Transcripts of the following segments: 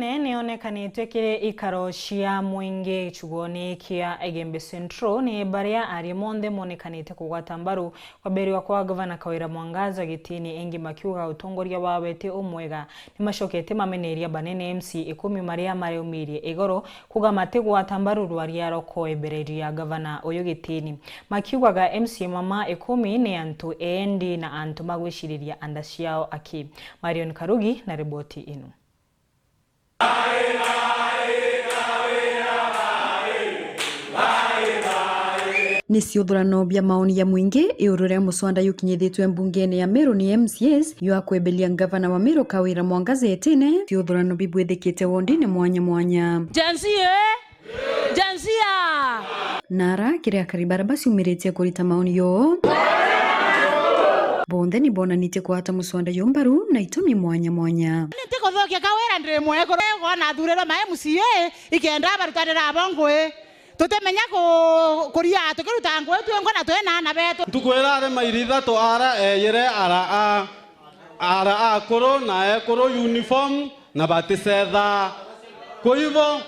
tene nionekanite kire ikaro cia mwingi chugoni kia Egembe Central ni baria ari monde monekanite kugwata mbaru kwaberirwa kwa Gavana Kawira Mwangaza gitini engi makiuga utongoria wawe ti umwega ni macokete mameneria banene MC 10 maria mareumirie igoro kuga matigwata mbaru rwaria roko ebereria Gavana uyu gitini makiugaga MC mama 10 ni antu endi na antu magwishiriria anda ciao aki. Marion Karugi na riboti inu. Ni ciuthurano bia maoni ya mwingi iururia muswanda yukinyithitwe mbungeni ya Meru ni MCAs yu akwebelia Gavana wa Meru Kawira Mwangaza etene ciuthurano bibwithikite wondini mwanya mwanya. Jansia Nara kiria karibaraba ciumiritie kurita maoni yo bonde ni bonanite kuhata muswanda yumbaru na itumi mwanya mwanya. Nitiko thokia Kawira ndire mweko gona thurero ma MCA ikenda barutanira abongwe tutemenya kuria tukiruta ngwe twengona twena na beto tukwera are mairitha to ara yere ara akoro na ekoro uniform na batisetha kuivo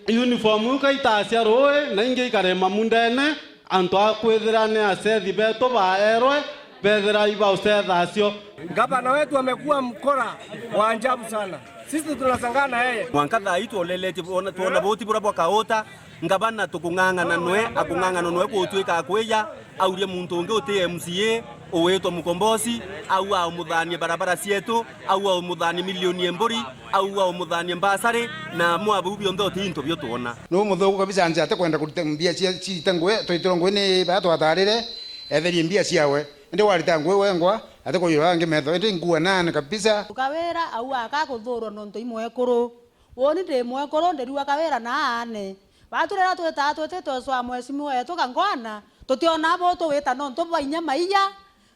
uniform kaitacia roe na inge ikarema mundene antu akwithirane asethi beto baerwe bethera iba usethacio. Gavana wetu amekuwa mkora wa ajabu sana. Sisi tunasangana yeye. Mwangaza itu olelete tuona boti burabo kaota ngabana tukungangana noe akungangana noe kutwika akweya aurie muntu unge uti MCA oweto mukombosi au au muthanie barabara cietu au au muthanie milioni embori au au muthanie mbasare na mwabu bionthe otinto byo tuona no muthugu kabisa anje ate kwenda kuruta mbia citangwe twitirongwe ni bato atarire etherie mbia ciawe ndi warita ngwe wengwa ate kuyirange metho ndi ngua nane kabisa. Kawira au akakuthurwo nonto imwekuru woni ndi mwekuru ndiriwa Kawira naane baturera twetatu swa mwesimu wetu kangwana tutiona bo tuwita nonto bainya maiya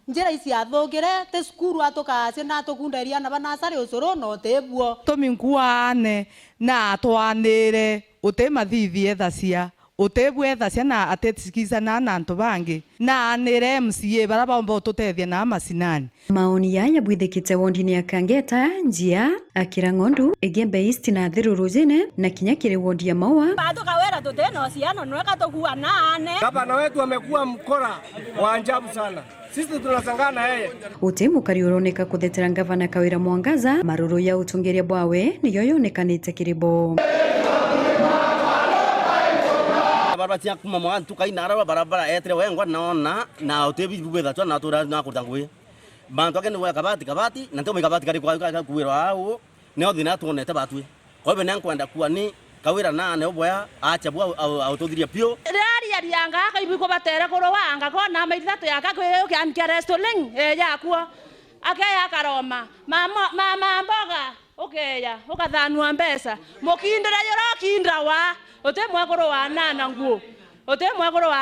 njira isi athogire te skuru atukacie na tukunderia na banasari ucuru no tebuo tuminkuane na twanire utemathithie thacia utebwe thacia na atetikiza na antu bangi na anire MCA baraba ombo tutethia na masinani. Maoni ya bwithikite wondini ya Kangeta njia Akirangondu Egembe East na Thiruru jene na kinyakire wondi ya Maua bado Kawira tuteno ciano nweka tukuwa nane. Gavana wetu amekuwa mkora wa ajabu sana. Sisi tunasangana yeye. Utemu kariuroneka kuthetera Gavana Kawira Mwangaza maruru ya utongeria bwawe ni yoyonekanite kiribo. barabara cia kuma mwantu kainara barabara etre wengwa naona na utebi bubetha twa na tura na kurtangwe bantu akene wa kabati na ntomo kabati kari kwa kuwira au ne othina tuonete batwe ko be nan kwenda kuwa ni Kawira na ne obwa acha bwa autothiria pio rari yanga akaibiko batere koro wanga kona maithatu yaka kwe kiankia restoling yakwa akaya karoma mama mboga okeya ukathanua mbesa mukindira yoro kindra wa otemwekoro wa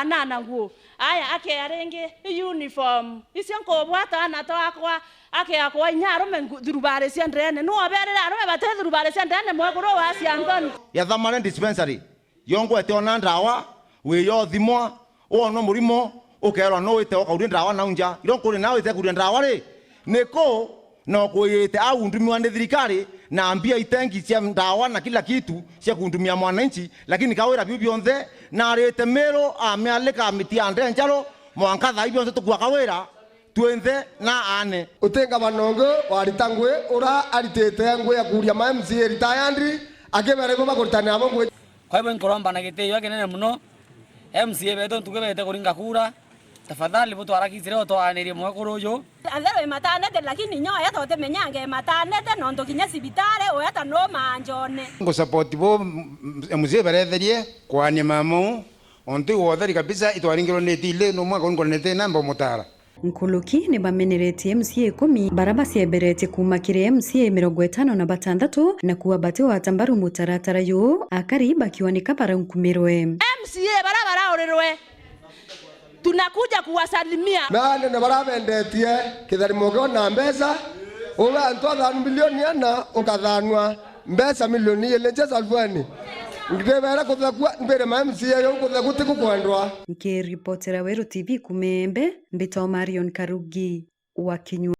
nana nguo aya akearenge uniform isio nkobwata na twakwa akeyakwa nyarume thurubare cia ndene no aberera arume bate thurubare cia ndene mwekoro wa cianthoni ya thamane dispensary yongo etiona ndawa we yo thimwa ono murimo ukerwa no wite okauri ndawa na unja ironkuri nawe ite kuri ndawa ri niko no kuyite au ndumwa ni thirikari na mbia itengi cia ndawa na kila kitu cia kundumia mwananchi lakini Kawira bionthe na arete Meru amealeka mitia ndenjaro Mwangaza ibionthe tukwa Kawira twenthe na ane utenga banongo waritangwe ura aritete ngwe ya kuria ma MCA retired akebere go bakurutana abo ngwe kwa hivyo nkoromba na giteyo kinene muno MCA beto tukebete kuringa kura tafadhali buto arakizire otwanirie mwekuru uyu andero matanete lakini nyoya tote menyange matanete nondo kinya sibitare oyata no manjone ngo support bo MCA beretherie kwani mamu ontu wotheri kabisa itwaringiro netile no mwaka ngonete namba mutara Nkuluki ni bamenereti MCA 10 baraba cieberete kuma kire MCA 56 na kuwa bateo atambaru mutaratara yu akari bakiwa ni kabara nkumirwe MCA barabara orerwe tunakuja kuwasalimia nane na barabendetie kitharimo gona mbesa uwe antoa milioni na ukathanwa mbesa milioni ile jesa alfani ngibera kuthakwa mbere ma MCA yo kuthakute kukwandwa nke reportera Weru TV kumembe mbito Marion Karugi wa Kinyu.